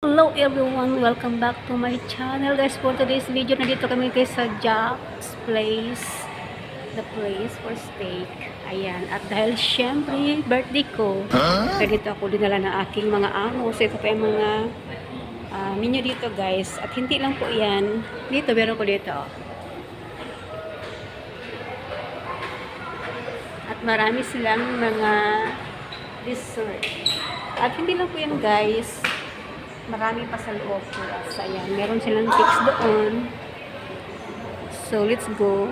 Hello everyone! Welcome back to my channel guys. For today's video, nandito kami guys sa Jack's Place. The place for steak. Ayan. At dahil syempre, birthday ko, kaya dito ako dinala ng aking mga amo. So ito pa yung mga menu dito guys. At hindi lang po yan. Dito, meron ko dito. At marami silang mga dessert. At hindi lang po yan guys. Marami pa sa loob po. Ayan, meron silang cakes doon. So, let's go.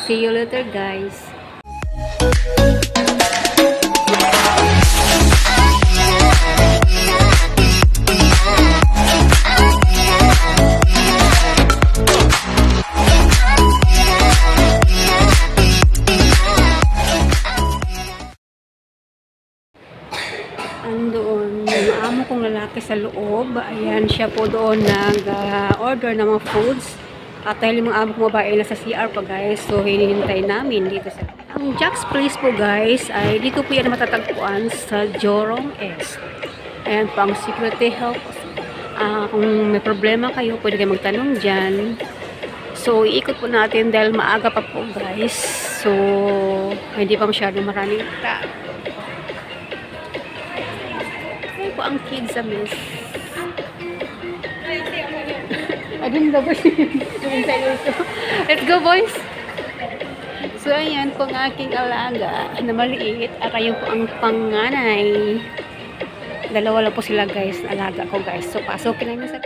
See you later, guys. Andoon, yung amo kong lalaki sa loob. Ayan, siya po doon nag-order ng mga foods. At dahil yung mga amo kong babae na sa CR pa guys, so hinihintay namin dito sa... Ang Jack's Place po guys, ay dito po yan matatagpuan sa Jorong East. Ayan po ang security help. Kung may problema kayo, pwede kayo magtanong dyan. So, iikot po natin dahil maaga pa po guys. So, hindi pa masyadong maraming tao. Po ang kids sa miss. Adun ba boys? Let's go boys! So ayan po ang aking alaga na maliit at ayun po ang panganay. Dalawa lang po sila guys, alaga ko guys. So pasokin na sa...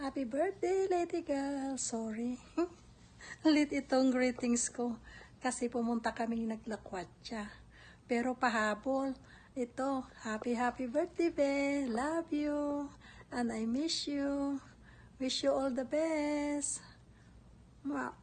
Happy birthday, Lady Girl. Sorry. Late itong greetings ko. Kasi pumunta kaming naglakwatsa. Pero pahabol. Ito, happy birthday, Be. Love you. And I miss you. Wish you all the best. Mwah.